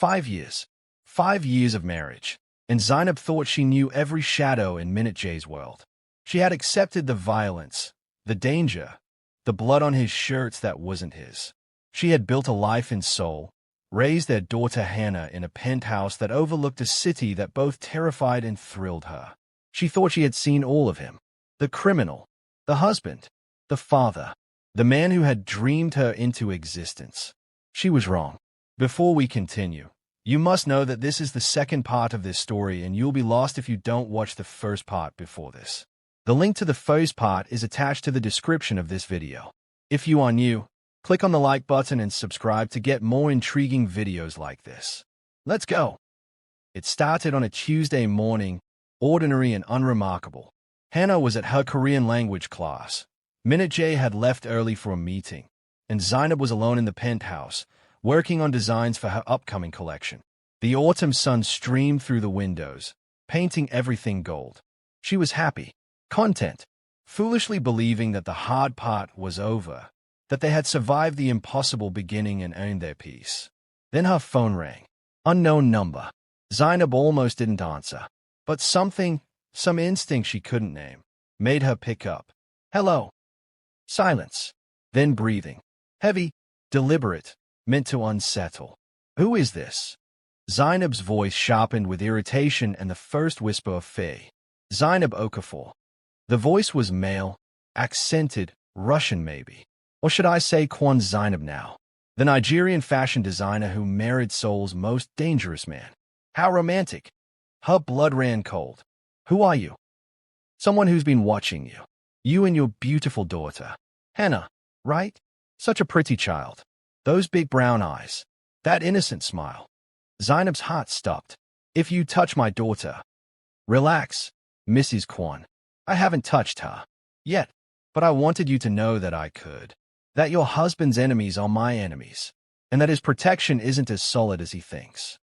5 years. 5 years of marriage. And Zainab thought she knew every shadow in Min-jae's world. She had accepted the violence, the danger, the blood on his shirts that wasn't his. She had built a life in Seoul, raised their daughter Hana in a penthouse that overlooked a city that both terrified and thrilled her. She thought she had seen all of him. The criminal, the husband, the father, the man who had dreamed her into existence. She was wrong. Before we continue, you must know that this is the second part of this story and you'll be lost if you don't watch the first part before this. The link to the first part is attached to the description of this video. If you are new, click on the like button and subscribe to get more intriguing videos like this. Let's go! It started on a Tuesday morning, ordinary and unremarkable. Hana was at her Korean language class. Min-jae had left early for a meeting, and Zainab was alone in the penthouse, working on designs for her upcoming collection. The autumn sun streamed through the windows, painting everything gold. She was happy, content, foolishly believing that the hard part was over, that they had survived the impossible beginning and earned their peace. Then her phone rang. Unknown number. Zainab almost didn't answer, but some instinct she couldn't name, made her pick up. Hello. Silence. Then breathing. Heavy, deliberate, meant to unsettle. Who is this? Zainab's voice sharpened with irritation and the first whisper of fear. Zainab Okafor. The voice was male, accented, Russian maybe. Or should I say Kwon Zainab now? The Nigerian fashion designer who married Seoul's most dangerous man. How romantic. Her blood ran cold. Who are you? Someone who's been watching you. You and your beautiful daughter. Hana, right? Such a pretty child. Those big brown eyes. That innocent smile. Zainab's heart stopped. If you touch my daughter. Relax, Mrs. Kwon. I haven't touched her. Yet. But I wanted you to know that I could. That your husband's enemies are my enemies. And that his protection isn't as solid as he thinks.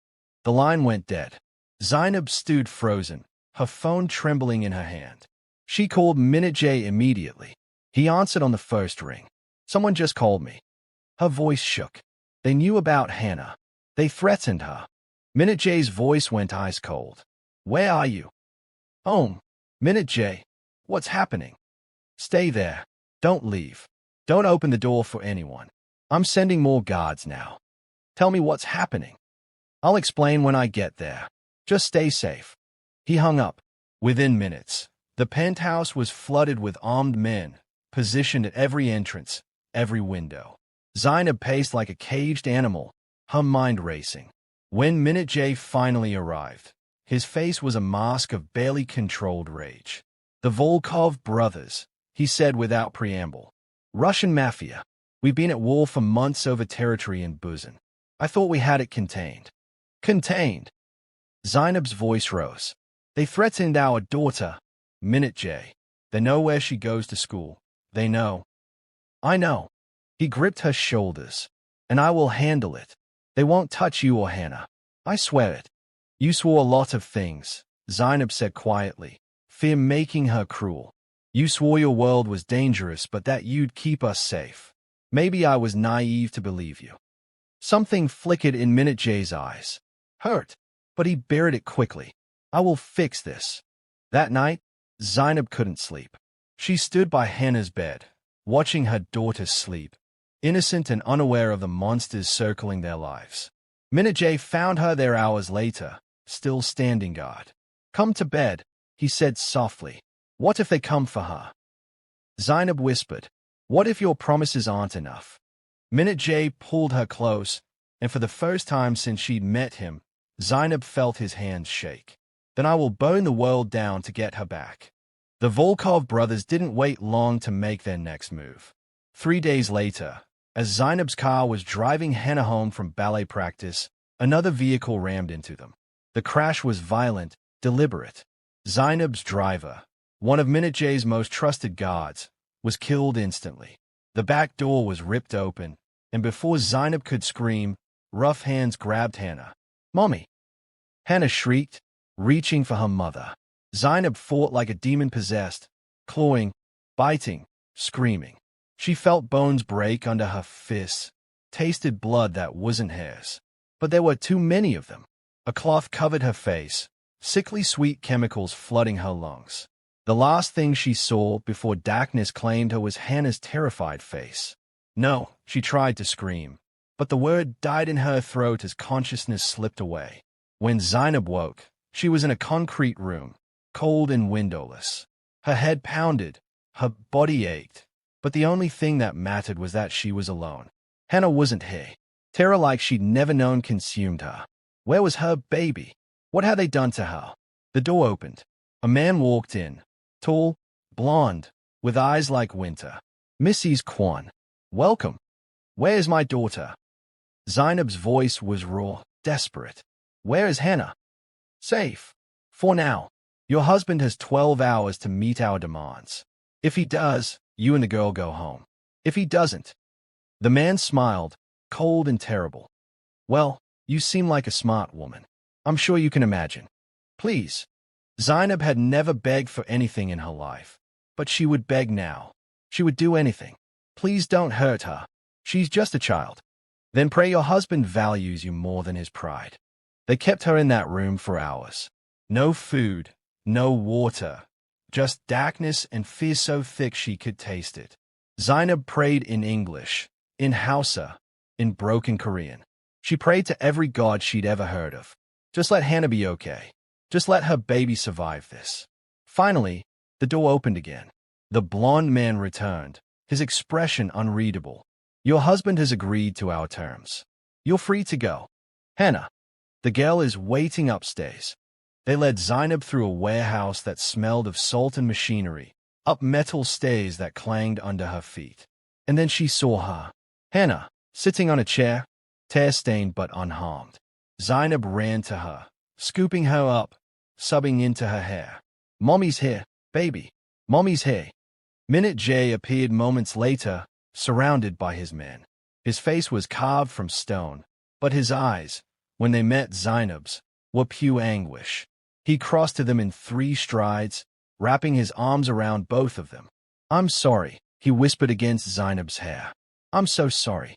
The line went dead. Zainab stood frozen, her phone trembling in her hand. She called Min-jae immediately. He answered on the first ring. Someone just called me. Her voice shook. They knew about Hana. They threatened her. Min-jae's voice went ice cold. Where are you? Home. Min-jae. What's happening? Stay there. Don't leave. Don't open the door for anyone. I'm sending more guards now. Tell me what's happening. I'll explain when I get there. Just stay safe. He hung up. Within minutes, the penthouse was flooded with armed men, positioned at every entrance, every window. Zainab paced like a caged animal, her mind racing. When Min-jae finally arrived, his face was a mask of barely controlled rage. The Volkov brothers, he said without preamble. Russian Mafia. We've been at war for months over territory in Busan. I thought we had it contained. Contained. Zainab's voice rose. They threatened our daughter, Min-jae. They know where she goes to school. They know. I know. He gripped her shoulders. And I will handle it. They won't touch you or Hana. I swear it. You swore a lot of things, Zainab said quietly, fear making her cruel. You swore your world was dangerous but that you'd keep us safe. Maybe I was naive to believe you. Something flickered in Min-jae's eyes. Hurt. But he buried it quickly. I will fix this. That night, Zainab couldn't sleep. She stood by Hana's bed, watching her daughter sleep, innocent and unaware of the monsters circling their lives. Min-jae found her there hours later, still standing guard. Come to bed, he said softly. What if they come for her? Zainab whispered. What if your promises aren't enough? Min-jae pulled her close, and for the first time since she'd met him, Zainab felt his hands shake. Then I will burn the world down to get her back. The Volkov brothers didn't wait long to make their next move. 3 days later, as Zainab's car was driving Hana home from ballet practice, another vehicle rammed into them. The crash was violent, deliberate. Zainab's driver, one of Min-jae's most trusted guards, was killed instantly. The back door was ripped open, and before Zainab could scream, rough hands grabbed Hana. Mommy! Hana shrieked, reaching for her mother. Zainab fought like a demon possessed, clawing, biting, screaming. She felt bones break under her fists, tasted blood that wasn't hers. but there were too many of them. A cloth covered her face, sickly sweet chemicals flooding her lungs. The last thing she saw before darkness claimed her was Hannah's terrified face. No, she tried to scream, but the word died in her throat as consciousness slipped away. When Zainab woke, she was in a concrete room, cold and windowless. Her head pounded, her body ached, but the only thing that mattered was that she was alone. Hana wasn't here. Terror like she'd never known consumed her. Where was her baby? What had they done to her? The door opened. A man walked in, tall, blonde, with eyes like winter. Mrs. Kwan. Welcome. Where is my daughter? Zainab's voice was raw, desperate. Where is Hana? Safe. For now. Your husband has 12 hours to meet our demands. If he does, you and the girl go home. If he doesn't. The man smiled, cold and terrible. Well, you seem like a smart woman. I'm sure you can imagine. Please. Zainab had never begged for anything in her life, but she would beg now. She would do anything. Please don't hurt her. She's just a child. Then pray your husband values you more than his pride. They kept her in that room for hours. No food, no water, just darkness and fear so thick she could taste it. Zainab prayed in English, in Hausa, in broken Korean. She prayed to every god she'd ever heard of. Just let Hana be okay. Just let her baby survive this. Finally, the door opened again. The blonde man returned, his expression unreadable. Your husband has agreed to our terms. You're free to go. Hana. The girl is waiting upstairs. They led Zainab through a warehouse that smelled of salt and machinery, up metal stairs that clanged under her feet. And then she saw her. Hana, sitting on a chair, tear-stained but unharmed. Zainab ran to her, scooping her up, sobbing into her hair. Mommy's here, baby. Mommy's here. Min-jae appeared moments later, surrounded by his men. His face was carved from stone, but his eyes, when they met Zainab's, were pure anguish. He crossed to them in 3 strides, wrapping his arms around both of them. I'm sorry, he whispered against Zainab's hair. I'm so sorry.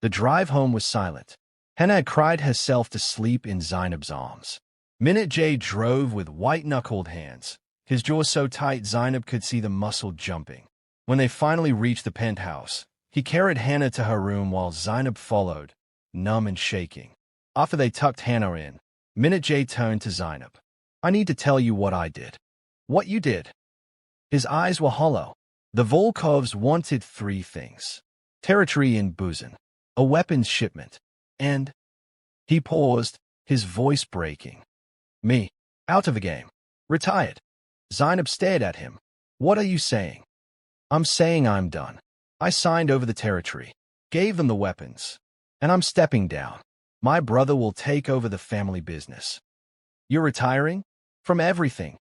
The drive home was silent. Hana had cried herself to sleep in Zainab's arms. Min-jae drove with white-knuckled hands, his jaw so tight Zainab could see the muscle jumping. When they finally reached the penthouse, he carried Hana to her room while Zainab followed, numb and shaking. After they tucked Hana in, Min-jae turned to Zainab. I need to tell you what I did. What you did. His eyes were hollow. The Volkovs wanted 3 things. Territory in Busan, a weapons shipment, and... He paused, his voice breaking. Me. Out of the game. Retired. Zainab stared at him. What are you saying? I'm saying I'm done. I signed over the territory, gave them the weapons, and I'm stepping down. My brother will take over the family business. You're retiring? From everything.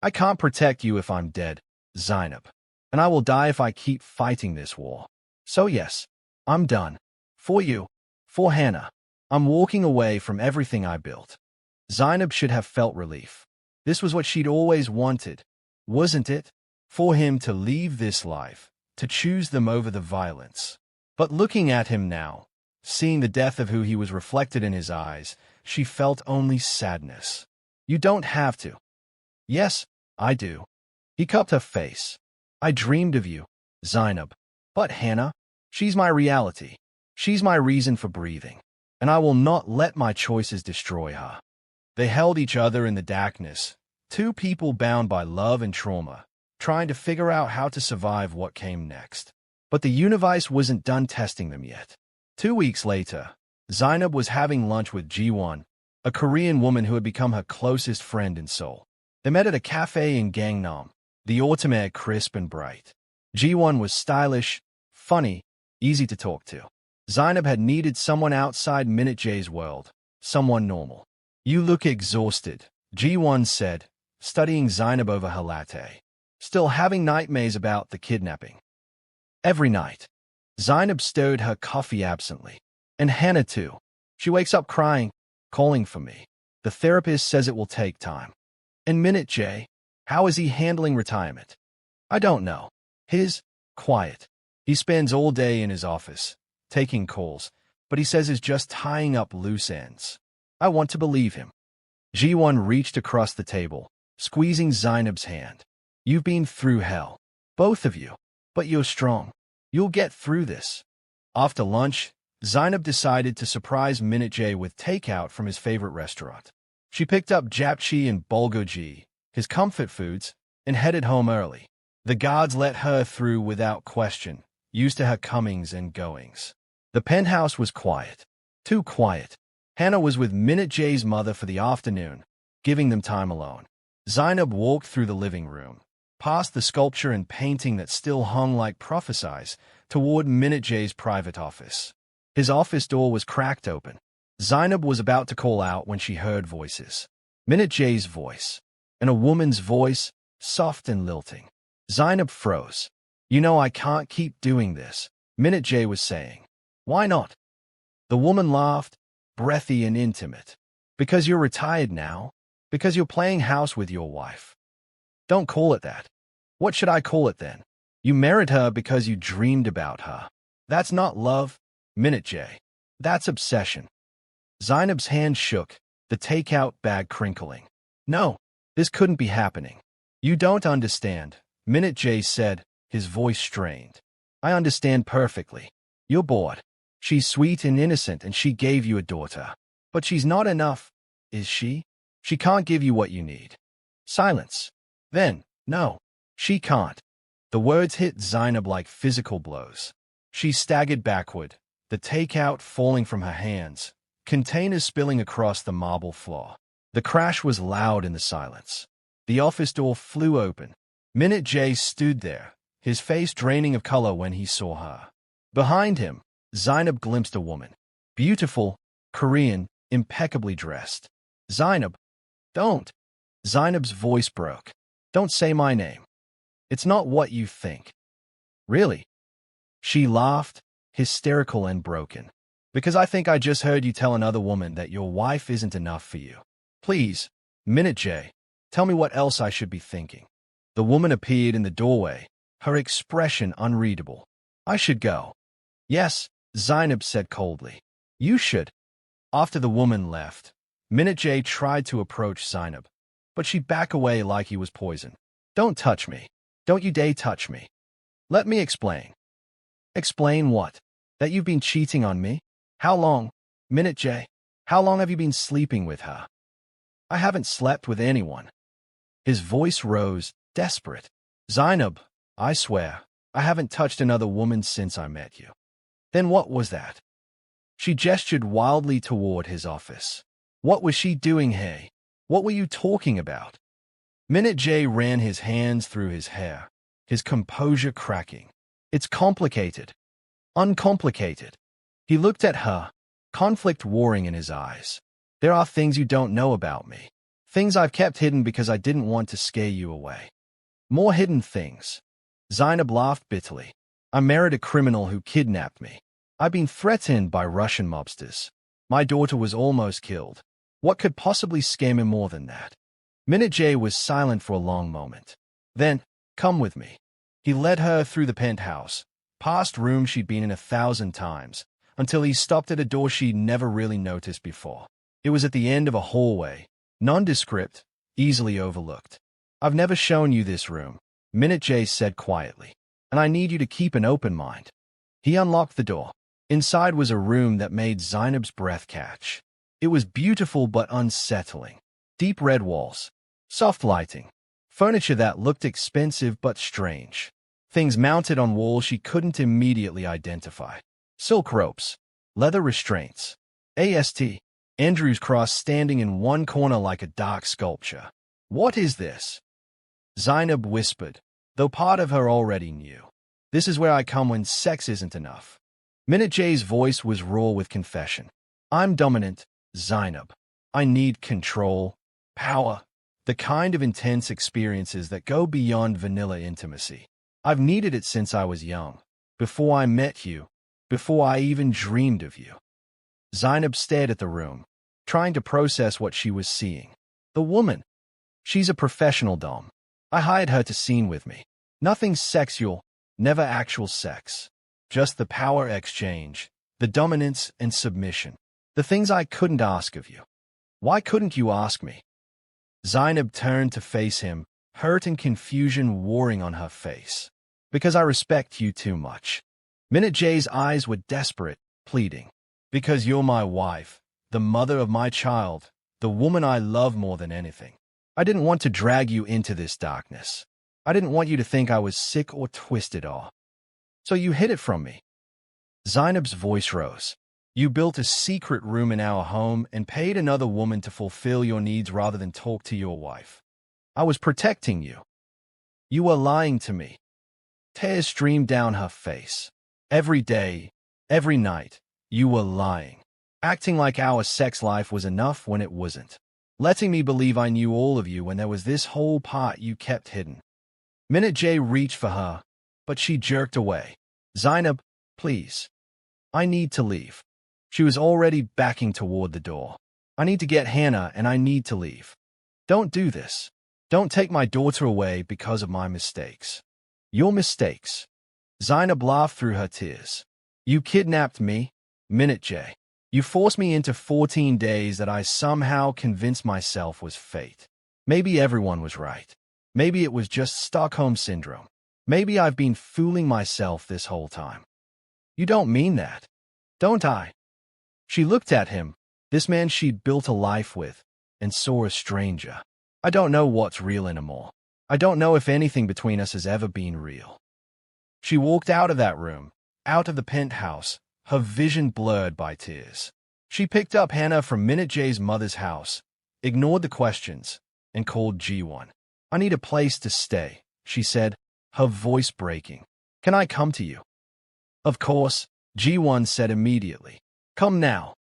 I can't protect you if I'm dead, Zainab, and I will die if I keep fighting this war. So yes, I'm done. For you, for Hana. I'm walking away from everything I built. Zainab should have felt relief. This was what she'd always wanted, wasn't it? For him to leave this life, to choose them over the violence. But looking at him now, seeing the death of who he was reflected in his eyes, she felt only sadness. You don't have to. Yes, I do. He cupped her face. I dreamed of you, Zainab. But Hana, she's my reality. She's my reason for breathing. And I will not let my choices destroy her. They held each other in the darkness, 2 people bound by love and trauma, trying to figure out how to survive what came next. But the universe wasn't done testing them yet. 2 weeks later, Zainab was having lunch with Ji-won, a Korean woman who had become her closest friend in Seoul. They met at a cafe in Gangnam, the autumn air crisp and bright. Ji-won was stylish, funny, easy to talk to. Zainab had needed someone outside Min-jae's world, someone normal. You look exhausted, Ji-won said, studying Zainab over her latte. Still having nightmares about the kidnapping. Every night. Zainab stirred her coffee absently. And Hana too. She wakes up crying, calling for me. The therapist says it will take time. And Min-jae, how is he handling retirement? I don't know. Quiet. He spends all day in his office, taking calls, but he says is just tying up loose ends. I want to believe him. Ji-won reached across the table, squeezing Zainab's hand. You've been through hell. Both of you. But you're strong. You'll get through this. After lunch, Zainab decided to surprise Min-jae with takeout from his favorite restaurant. She picked up japchae and bulgogi, his comfort foods, and headed home early. The guards let her through without question, used to her comings and goings. The penthouse was quiet. Too quiet. Hana was with Min-jae's mother for the afternoon, giving them time alone. Zainab walked through the living room, past the sculpture and painting that still hung like prophecies, toward Min-jae's private office. His office door was cracked open. Zainab was about to call out when she heard voices. Min-jae's voice, and a woman's voice, soft and lilting. Zainab froze. You know I can't keep doing this, Min-jae was saying. Why not? The woman laughed, breathy and intimate. Because you're retired now. Because you're playing house with your wife. Don't call it that. What should I call it then? You married her because you dreamed about her. That's not love, Min-jae. That's obsession. Zainab's hand shook, the takeout bag crinkling. No, this couldn't be happening. You don't understand, Min-jae said, his voice strained. I understand perfectly. You're bored. She's sweet and innocent and she gave you a daughter. But she's not enough, is she? She can't give you what you need. Silence. Then, no, she can't. The words hit Zainab like physical blows. She staggered backward, the takeout falling from her hands, containers spilling across the marble floor. The crash was loud in the silence. The office door flew open. Min-jae stood there, his face draining of color when he saw her. Behind him, Zainab glimpsed a woman. Beautiful, Korean, impeccably dressed. Zainab. Don't. Zainab's voice broke. Don't say my name. It's not what you think. Really? She laughed, hysterical and broken. Because I think I just heard you tell another woman that your wife isn't enough for you. Please, Min-jae, tell me what else I should be thinking. The woman appeared in the doorway, her expression unreadable. I should go. Yes, Zainab said coldly. You should. After the woman left, Min-jae tried to approach Zainab, but she backed away like he was poison. Don't touch me. Don't you dare touch me. Let me explain. Explain what? That you've been cheating on me? How long? Min-jae, how long have you been sleeping with her? I haven't slept with anyone. His voice rose, desperate. Zainab, I swear, I haven't touched another woman since I met you. Then what was that? She gestured wildly toward his office. What was she doing, hey? What were you talking about? Min-jae ran his hands through his hair, his composure cracking. It's complicated. Uncomplicated. He looked at her, conflict warring in his eyes. There are things you don't know about me. Things I've kept hidden because I didn't want to scare you away. More hidden things. Zainab laughed bitterly. I married a criminal who kidnapped me. I've been threatened by Russian mobsters. My daughter was almost killed. What could possibly scare me more than that? Min-jae was silent for a long moment. Then, come with me. He led her through the penthouse, past rooms she'd been in 1,000 times, until he stopped at a door she'd never really noticed before. It was at the end of a hallway, nondescript, easily overlooked. I've never shown you this room, Min-jae said quietly, and I need you to keep an open mind. He unlocked the door. Inside was a room that made Zainab's breath catch. It was beautiful but unsettling. Deep red walls, soft lighting, furniture that looked expensive but strange. Things mounted on walls she couldn't immediately identify. Silk ropes, leather restraints. A.S.T. Andrew's cross standing in one corner like a dark sculpture. What is this? Zainab whispered, though part of her already knew. This is where I come when sex isn't enough. Min-jae's voice was raw with confession. I'm dominant, Zainab. I need control, power, the kind of intense experiences that go beyond vanilla intimacy. I've needed it since I was young, before I met you, before I even dreamed of you. Zainab stared at the room, trying to process what she was seeing. The woman. She's a professional dom. I hired her to scene with me. Nothing sexual, never actual sex. Just the power exchange, the dominance and submission. The things I couldn't ask of you. Why couldn't you ask me? Zainab turned to face him, hurt and confusion warring on her face. Because I respect you too much. Min-jae's eyes were desperate, pleading. Because you're my wife, the mother of my child, the woman I love more than anything. I didn't want to drag you into this darkness. I didn't want you to think I was sick or twisted or. So you hid it from me. Zainab's voice rose. You built a secret room in our home and paid another woman to fulfill your needs rather than talk to your wife. I was protecting you. You were lying to me. Tears streamed down her face. Every day, every night, you were lying. Acting like our sex life was enough when it wasn't. Letting me believe I knew all of you when there was this whole part you kept hidden. Min-jae reached for her, but she jerked away. Zainab, please. I need to leave. She was already backing toward the door. I need to get Hana and I need to leave. Don't do this. Don't take my daughter away because of my mistakes. Your mistakes. Zainab laughed through her tears. You kidnapped me, Min-jae. You forced me into 14 days that I somehow convinced myself was fate. Maybe everyone was right. Maybe it was just Stockholm Syndrome. Maybe I've been fooling myself this whole time. You don't mean that, don't I? She looked at him, this man she'd built a life with, and saw a stranger. I don't know what's real anymore. I don't know if anything between us has ever been real. She walked out of that room, out of the penthouse, her vision blurred by tears. She picked up Hana from Min-jae's mother's house, ignored the questions, and called Ji-won. I need a place to stay, she said, her voice breaking. Can I come to you? Of course, Ji-won said immediately. Come now.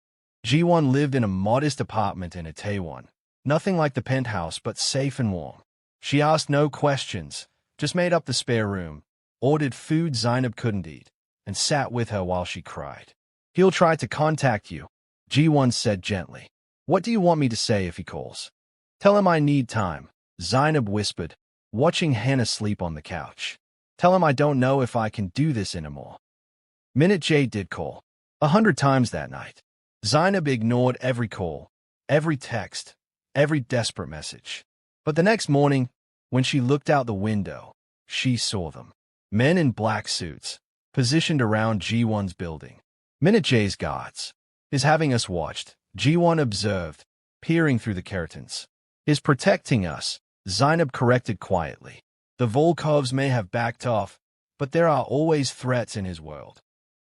Ji-won lived in a modest apartment in Itaewon. Nothing like the penthouse, but safe and warm. She asked no questions, just made up the spare room, ordered food Zainab couldn't eat, and sat with her while she cried. He'll try to contact you, Ji-won said gently. What do you want me to say if he calls? Tell him I need time, Zainab whispered, watching Hana sleep on the couch. Tell him I don't know if I can do this anymore. Min-jae did call. 100 times that night. Zainab ignored every call, every text, every desperate message. But the next morning, when she looked out the window, she saw them. Men in black suits, positioned around Ji-won's building. Min-jae's guards. Is having us watched, Ji-won observed, peering through the curtains. Is protecting us, Zainab corrected quietly. The Volkovs may have backed off, but there are always threats in his world.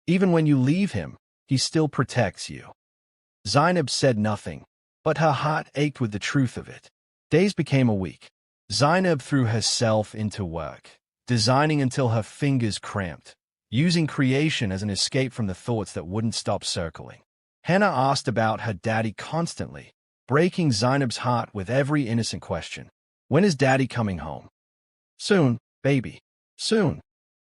Even when you leave him, he still protects you. Zainab said nothing, but her heart ached with the truth of it. Days became a week. Zainab threw herself into work, designing until her fingers cramped, using creation as an escape from the thoughts that wouldn't stop circling. Hana asked about her daddy constantly, breaking Zainab's heart with every innocent question. When is daddy coming home? Soon, baby. Soon.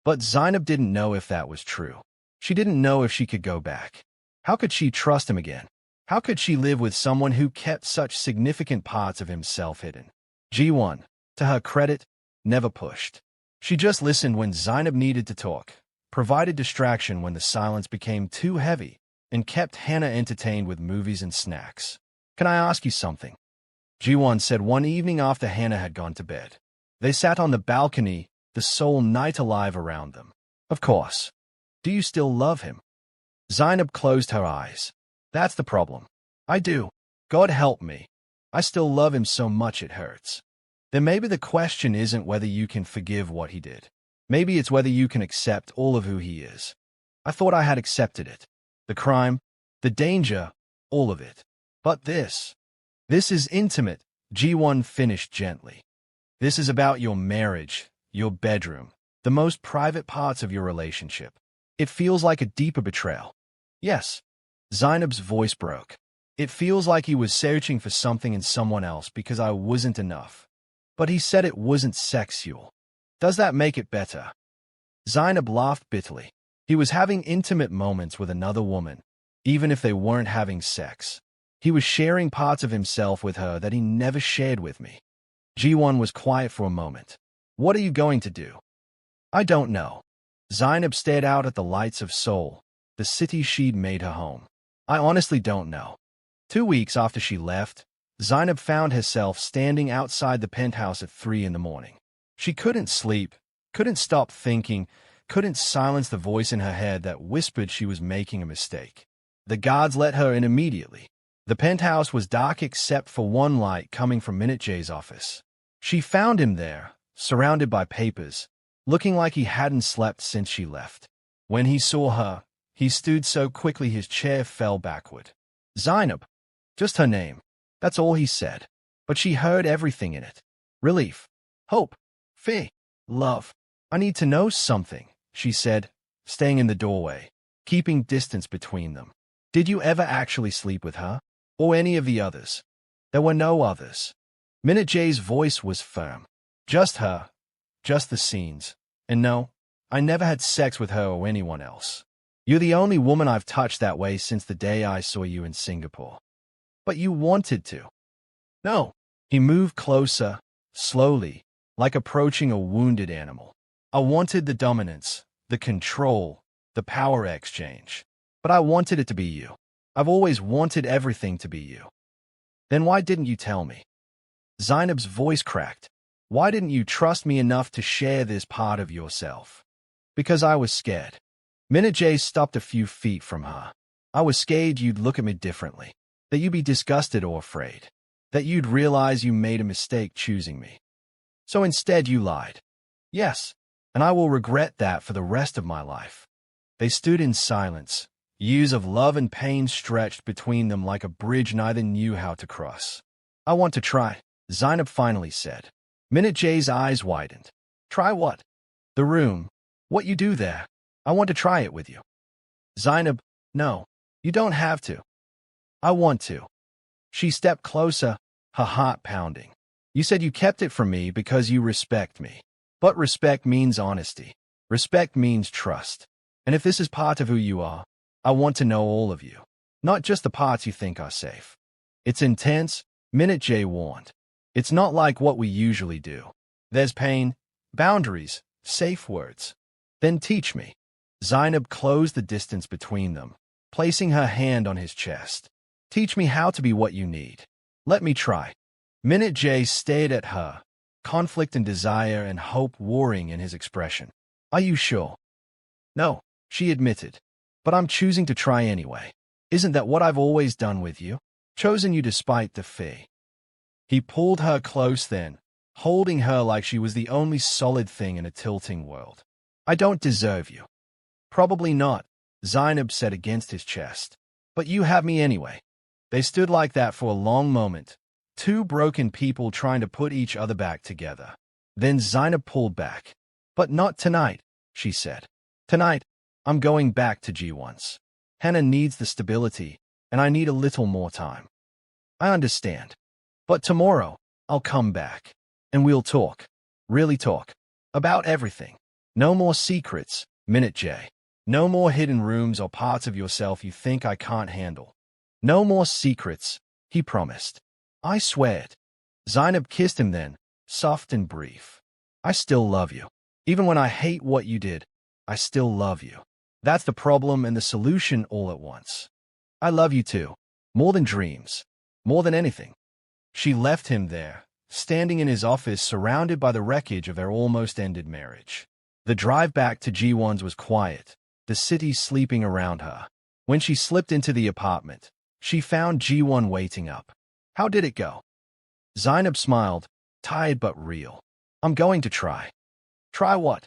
But Zainab didn't know if that was true. She didn't know if she could go back. How could she trust him again? How could she live with someone who kept such significant parts of himself hidden? Ji-won, to her credit, never pushed. She just listened when Zainab needed to talk, provided distraction when the silence became too heavy, and kept Hana entertained with movies and snacks. Can I ask you something? Ji-won said one evening after Hana had gone to bed. They sat on the balcony, the sole night alive around them. Of course. Do you still love him? Zainab closed her eyes. That's the problem. I do. God help me. I still love him so much it hurts. Then maybe the question isn't whether you can forgive what he did. Maybe it's whether you can accept all of who he is. I thought I had accepted it. The crime, the danger, all of it. But this is intimate, Ji-won finished gently. This is about your marriage, your bedroom, the most private parts of your relationship. It feels like a deeper betrayal. Yes. Zainab's voice broke. It feels like he was searching for something in someone else because I wasn't enough. But he said it wasn't sexual. Does that make it better? Zainab laughed bitterly. He was having intimate moments with another woman, even if they weren't having sex. He was sharing parts of himself with her that he never shared with me. Ji-won was quiet for a moment. What are you going to do? I don't know. Zainab stared out at the lights of Seoul, the city she'd made her home? I honestly don't know. 2 weeks after she left, Zainab found herself standing outside the penthouse at 3 in the morning. She couldn't sleep, couldn't stop thinking, couldn't silence the voice in her head that whispered she was making a mistake. The guards let her in immediately. The penthouse was dark except for one light coming from Min-jae's office. She found him there, surrounded by papers, looking like he hadn't slept since she left. When he saw her, he stood so quickly his chair fell backward. Zainab. Just her name. That's all he said. But she heard everything in it. Relief. Hope. Fear. Love. I need to know something, she said, staying in the doorway, keeping distance between them. Did you ever actually sleep with her? Or any of the others? There were no others. Min-jae's voice was firm. Just her. Just the scenes. And no, I never had sex with her or anyone else. You're the only woman I've touched that way since the day I saw you in Singapore. But you wanted to. No. He moved closer, slowly, like approaching a wounded animal. I wanted the dominance, the control, the power exchange. But I wanted it to be you. I've always wanted everything to be you. Then why didn't you tell me? Zainab's voice cracked. Why didn't you trust me enough to share this part of yourself? Because I was scared. Min-jae stopped a few feet from her. I was scared you'd look at me differently. That you'd be disgusted or afraid. That you'd realize you made a mistake choosing me. So instead you lied. Yes, and I will regret that for the rest of my life. They stood in silence. Years of love and pain stretched between them like a bridge neither knew how to cross. I want to try, Zainab finally said. Min-jae's eyes widened. Try what? The room. What you do there. I want to try it with you. Zainab, no, you don't have to. I want to. She stepped closer, her heart pounding. You said you kept it from me because you respect me. But respect means honesty. Respect means trust. And if this is part of who you are, I want to know all of you. Not just the parts you think are safe. It's intense, Min-jae warned. It's not like what we usually do. There's pain, boundaries, safe words. Then teach me. Zainab closed the distance between them, placing her hand on his chest. Teach me how to be what you need. Let me try. Min-jae stared at her, conflict and desire and hope warring in his expression. Are you sure? No, she admitted. But I'm choosing to try anyway. Isn't that what I've always done with you? Chosen you despite the fee. He pulled her close then, holding her like she was the only solid thing in a tilting world. I don't deserve you. Probably not, Zainab said against his chest. But you have me anyway. They stood like that for a long moment, two broken people trying to put each other back together. Then Zainab pulled back. But not tonight, she said. Tonight, I'm going back to G1's. Hana needs the stability, and I need a little more time. I understand. But tomorrow, I'll come back. And we'll talk. Really talk. About everything. No more secrets, Min-jae. No more hidden rooms or parts of yourself you think I can't handle. No more secrets, he promised. I swear it. Zainab kissed him then, soft and brief. I still love you. Even when I hate what you did, I still love you. That's the problem and the solution all at once. I love you too. More than dreams. More than anything. She left him there, standing in his office surrounded by the wreckage of their almost ended marriage. The drive back to G1's was quiet, the city sleeping around her. When she slipped into the apartment, she found G1 waiting up. How did it go? Zainab smiled, tired but real. I'm going to try. Try what?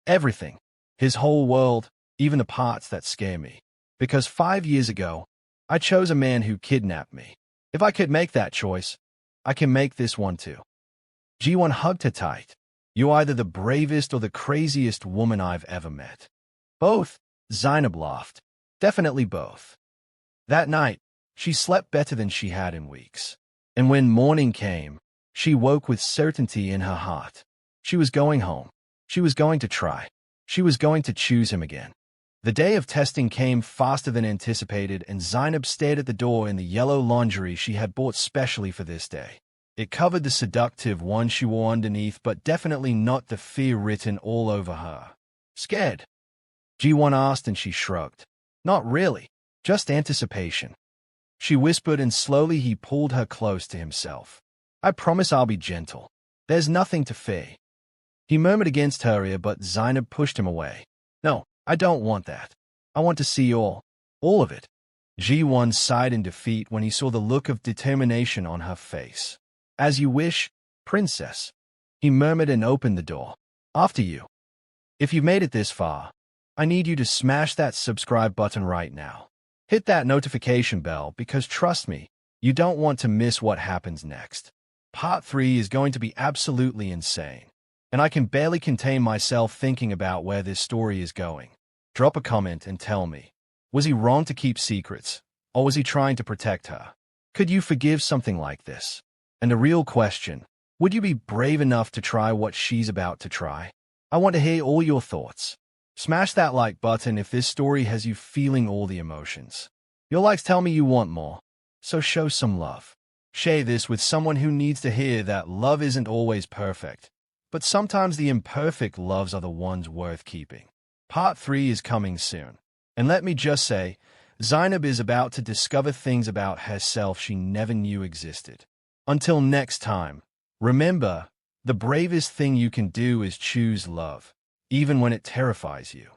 Everything. His whole world, even the parts that scare me. Because 5 years ago, I chose a man who kidnapped me. If I could make that choice, I can make this one too. G1 hugged her tight. You're either the bravest or the craziest woman I've ever met. Both, Zainab laughed. Definitely both. That night, she slept better than she had in weeks. And when morning came, she woke with certainty in her heart. She was going home. She was going to try. She was going to choose him again. The day of testing came faster than anticipated, and Zainab stared at the door in the yellow lingerie she had bought specially for this day. It covered the seductive one she wore underneath, but definitely not the fear written all over her. Scared? G1 asked, and she shrugged. Not really, just anticipation. She whispered, and slowly he pulled her close to himself. I promise I'll be gentle. There's nothing to fear. He murmured against her ear, but Zainab pushed him away. No, I don't want that. I want to see all of it. Ji-won sighed in defeat when he saw the look of determination on her face. As you wish, princess. He murmured and opened the door. After you. If you've made it this far, I need you to smash that subscribe button right now. Hit that notification bell because trust me, you don't want to miss what happens next. Part 3 is going to be absolutely insane, and I can barely contain myself thinking about where this story is going. Drop a comment and tell me, was he wrong to keep secrets, or was he trying to protect her? Could you forgive something like this? And a real question, would you be brave enough to try what she's about to try? I want to hear all your thoughts. Smash that like button if this story has you feeling all the emotions. Your likes tell me you want more, so show some love. Share this with someone who needs to hear that love isn't always perfect, but sometimes the imperfect loves are the ones worth keeping. Part 3 is coming soon. And let me just say, Zainab is about to discover things about herself she never knew existed. Until next time, remember, the bravest thing you can do is choose love, even when it terrifies you.